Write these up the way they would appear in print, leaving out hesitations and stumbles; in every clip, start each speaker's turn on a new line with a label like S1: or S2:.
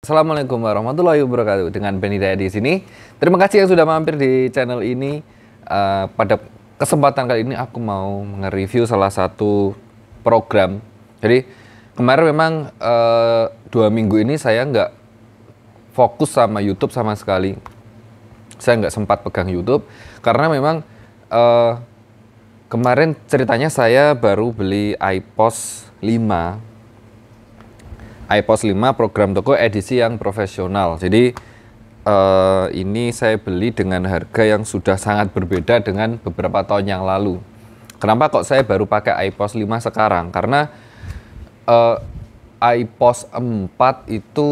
S1: Assalamualaikum warahmatullahi wabarakatuh. Dengan Benny Daya di sini. Terima kasih yang sudah mampir di channel ini. Pada kesempatan kali ini aku mau nge-review salah satu program. Jadi kemarin memang 2 minggu ini saya nggak fokus sama YouTube sama sekali. Saya nggak sempat pegang YouTube karena memang kemarin ceritanya saya baru beli iPOS 5 program toko edisi yang profesional. Jadi ini saya beli dengan harga yang sudah sangat berbeda dengan beberapa tahun yang lalu. Kenapa kok saya baru pakai iPOS 5 sekarang? Karena iPOS 4 itu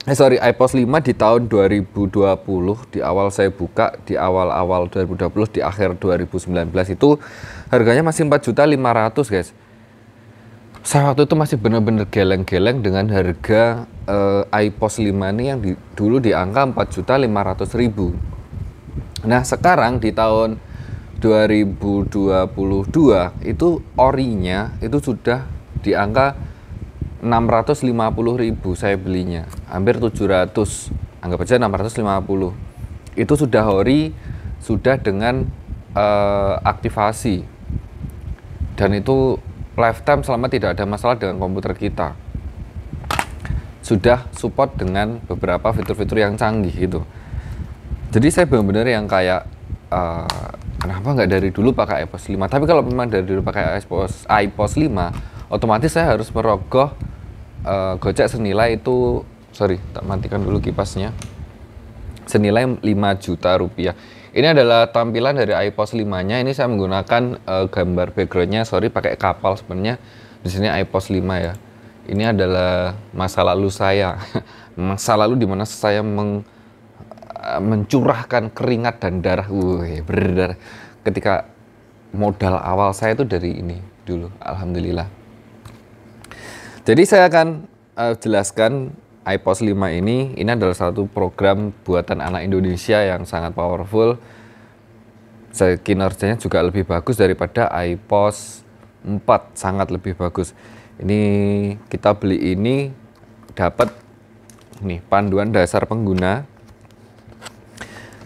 S1: iPOS 5 di tahun 2020 di awal saya buka, di awal-awal 2020, di akhir 2019 itu harganya masih 4.500.000 guys. Saya waktu itu masih benar-benar geleng-geleng dengan harga iPOS 5 ini yang dulu di angka 4.500.000. Nah sekarang di tahun 2022 itu orinya itu sudah di angka 650.000 saya belinya, hampir 700, anggap aja 650. Itu sudah ori, sudah dengan aktivasi, dan itu lifetime selama tidak ada masalah dengan komputer kita. Sudah support dengan beberapa fitur-fitur yang canggih gitu. Jadi saya benar-benar yang kayak kenapa nggak dari dulu pakai iPOS 5? Tapi kalau memang dari dulu pakai iPOS 5, otomatis saya harus merogoh gocek senilai itu, tak matikan dulu kipasnya, senilai 5 juta rupiah. Ini adalah tampilan dari iPOS 5-nya. Ini saya menggunakan gambar backgroundnya, pakai kapal sebenarnya. Di sini iPOS 5 ya. Ini adalah masa lalu saya, masa lalu dimana saya mencurahkan keringat dan darah, berdarah. Ketika modal awal saya itu dari ini dulu, alhamdulillah. Jadi saya akan jelaskan iPOS 5 ini adalah satu program buatan anak Indonesia yang sangat powerful. Kinerjanya juga lebih bagus daripada iPOS 4, sangat lebih bagus. Ini kita beli ini dapat nih panduan dasar pengguna.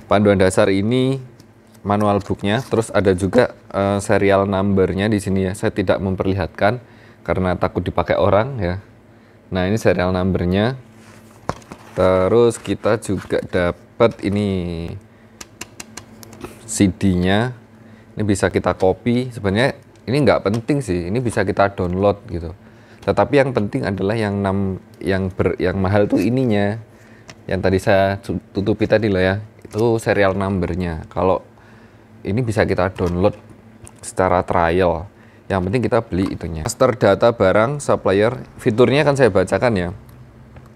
S1: Panduan dasar ini manual booknya, terus ada juga serial numbernya di sini ya. Saya tidak memperlihatkan karena takut dipakai orang ya. Nah ini serial numbernya. Terus kita juga dapat ini CD-nya. Ini bisa kita copy. Sebenarnya ini nggak penting sih. Ini bisa kita download gitu. Tetapi yang penting adalah yang mahal tuh ininya. Yang tadi saya tutupi tadi loh ya. Itu serial numbernya. Kalau ini bisa kita download secara trial. Yang penting kita beli itunya. Master data barang supplier. Fiturnya akan saya bacakan ya.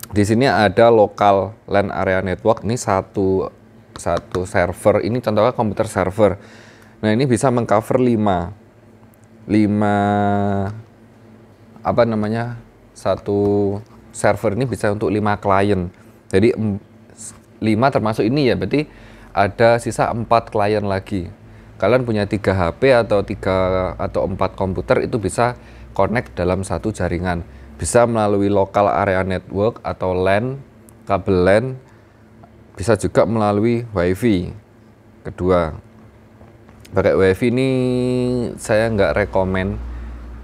S1: Di sini ada local LAN area network. Ini satu server. Ini contohnya komputer server. Nah ini bisa mengcover 5 satu server ini bisa untuk 5 klien. Jadi 5 termasuk ini ya. Berarti ada sisa 4 klien lagi. Kalian punya 3 HP atau 4 komputer, itu bisa connect dalam satu jaringan. Bisa melalui local area network atau LAN, kabel LAN, bisa juga melalui WiFi. Kedua, pakai WiFi ini saya nggak rekomen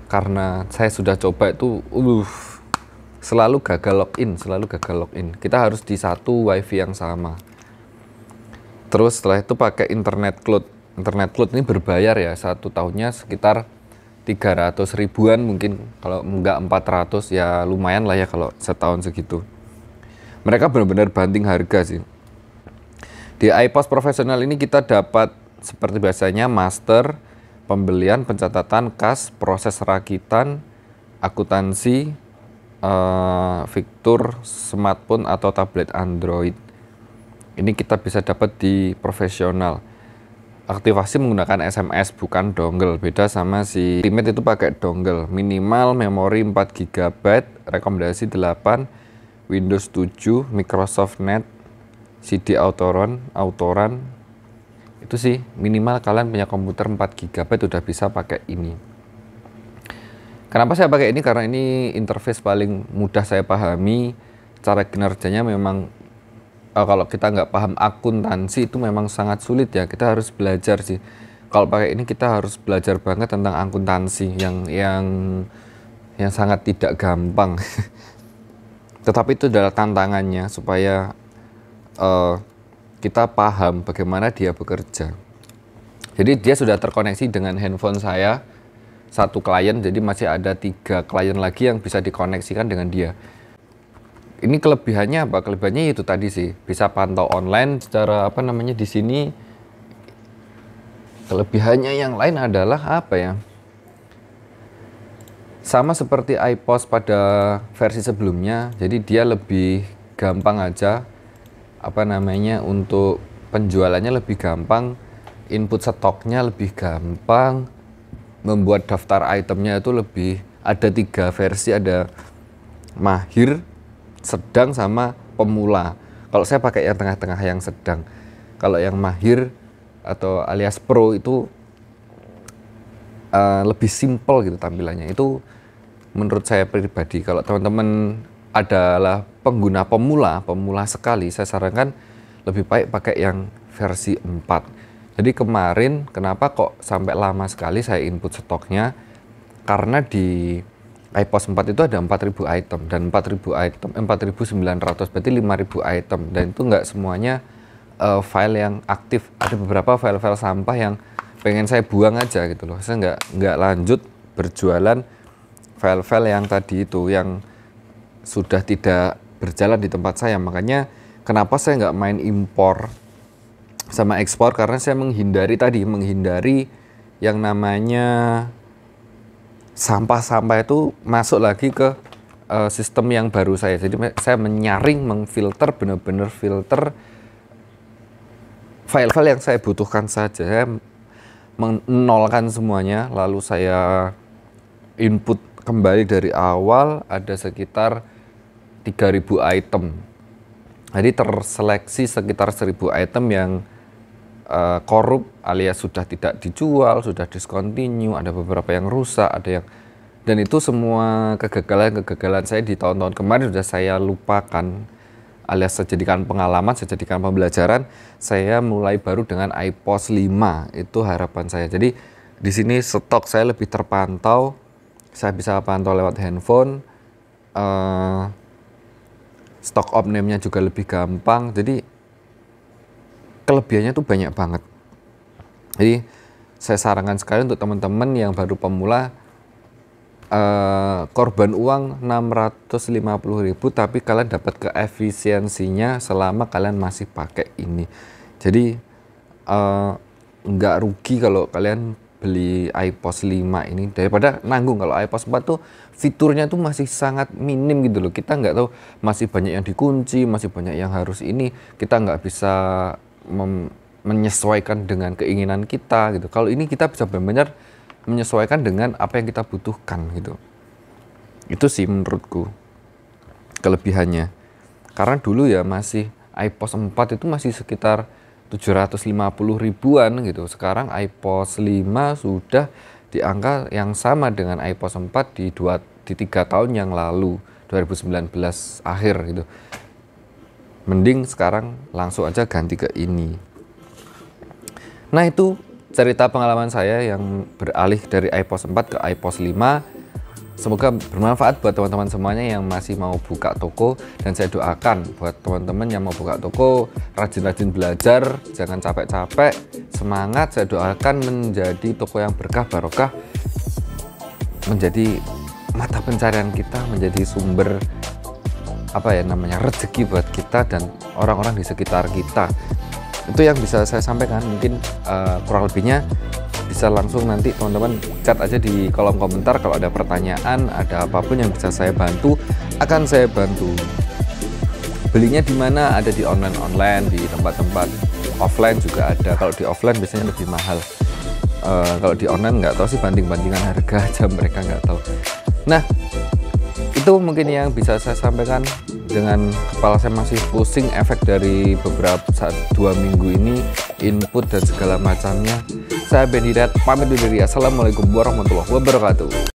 S1: karena saya sudah coba itu selalu gagal login. Kita harus di satu WiFi yang sama. Terus setelah itu pakai internet cloud. Internet cloud ini berbayar ya, 1 tahunnya sekitar 300 ribuan mungkin, kalau enggak 400 ya lumayan lah ya kalau setahun segitu. Mereka benar-benar banting harga sih. Di iPOS profesional ini kita dapat seperti biasanya master, pembelian, pencatatan kas, proses rakitan, akuntansi, fitur smartphone atau tablet Android. Ini kita bisa dapat di profesional. Aktivasi menggunakan SMS bukan dongle, beda sama si Ultimate itu pakai dongle. Minimal memori 4 GB, rekomendasi 8, Windows 7, Microsoft Net, CD Autoron. Itu sih minimal kalian punya komputer 4 GB udah bisa pakai ini. Kenapa saya pakai ini? Karena ini interface paling mudah saya pahami, secara kinerjanya memang kalau kita nggak paham akuntansi itu memang sangat sulit ya. Kita harus belajar sih. Kalau pakai ini kita harus belajar banget tentang akuntansi yang sangat tidak gampang. Tetapi itu adalah tantangannya supaya kita paham bagaimana dia bekerja. Jadi dia sudah terkoneksi dengan handphone saya, satu klien, jadi masih ada 3 klien lagi yang bisa dikoneksikan dengan dia. Ini kelebihannya apa? Kelebihannya itu tadi sih, bisa pantau online secara di sini. Kelebihannya yang lain adalah apa ya? Sama seperti iPOS pada versi sebelumnya, jadi dia lebih gampang aja untuk penjualannya lebih gampang, input stoknya lebih gampang, membuat daftar itemnya itu lebih, ada 3 versi, ada mahir, sedang, sama pemula. Kalau saya pakai yang tengah-tengah, yang sedang. Kalau yang mahir atau alias pro itu lebih simple gitu tampilannya. Itu menurut saya pribadi. Kalau teman-teman adalah pengguna pemula sekali, saya sarankan lebih baik pakai yang versi 4. Jadi kemarin kenapa kok sampai lama sekali saya input stoknya, karena di iPOS 4 itu ada 4.000 item, dan 4.900 berarti 5.000 item, dan itu nggak semuanya file yang aktif. Ada beberapa file-file sampah yang pengen saya buang aja gitu loh. Saya nggak lanjut berjualan file-file yang tadi itu, yang sudah tidak berjalan di tempat saya. Makanya kenapa saya nggak main impor sama ekspor, karena saya menghindari yang namanya sampah-sampah itu masuk lagi ke sistem yang baru saya. Jadi saya menyaring, mengfilter, benar-benar filter file-file yang saya butuhkan saja. Saya menolkan semuanya, lalu saya input kembali dari awal. Ada sekitar 3.000 item. Jadi terseleksi sekitar 1.000 item yang korup alias sudah tidak dijual, sudah discontinue, ada beberapa yang rusak, dan itu semua kegagalan saya di tahun-tahun kemarin sudah saya lupakan, alias saya jadikan pengalaman, saya jadikan pembelajaran. Saya mulai baru dengan iPOS 5, itu harapan saya. Jadi di sini stok saya lebih terpantau, saya bisa pantau lewat handphone, stok omname-nya juga lebih gampang. Jadi kelebihannya tuh banyak banget. Jadi saya sarankan sekali untuk teman-teman yang baru pemula, korban uang 650.000, tapi kalian dapat keefisiensinya selama kalian masih pakai ini. Jadi nggak rugi kalau kalian beli iPOS 5 ini daripada nanggung. Kalau iPOS 4 tuh fiturnya tuh masih sangat minim gitu loh. Kita nggak tahu, masih banyak yang dikunci, masih banyak yang harus ini, kita nggak bisa menyesuaikan dengan keinginan kita gitu. Kalau ini kita bisa benar-benar menyesuaikan dengan apa yang kita butuhkan gitu. Itu sih menurutku kelebihannya. Karena dulu ya masih iPOS 4 itu masih sekitar 750.000-an gitu. Sekarang iPOS 5 sudah di angka yang sama dengan iPOS 4 di 3 tahun yang lalu, 2019 akhir gitu. Mending sekarang langsung aja ganti ke ini. Nah, itu cerita pengalaman saya yang beralih dari iPOS 4 ke iPOS 5. Semoga bermanfaat buat teman-teman semuanya yang masih mau buka toko, dan saya doakan buat teman-teman yang mau buka toko, rajin-rajin belajar, jangan capek-capek, semangat. Saya doakan menjadi toko yang berkah, barokah, menjadi mata pencarian kita, menjadi sumber rezeki buat kita dan orang-orang di sekitar kita. Itu yang bisa saya sampaikan. Mungkin kurang lebihnya bisa langsung nanti teman-teman chat aja di kolom komentar. Kalau ada pertanyaan, ada apapun yang bisa saya bantu, akan saya bantu. Belinya di mana? Ada di online, di tempat-tempat offline juga ada. Kalau di offline biasanya lebih mahal. Kalau di online nggak tahu sih, banding-bandingan harga aja mereka nggak tahu. Nah, itu mungkin yang bisa saya sampaikan. Dengan kepala saya masih pusing efek dari beberapa 2 minggu ini, input dan segala macamnya. Saya Ben Hidayat, pamit undur diri. Assalamualaikum warahmatullahi wabarakatuh.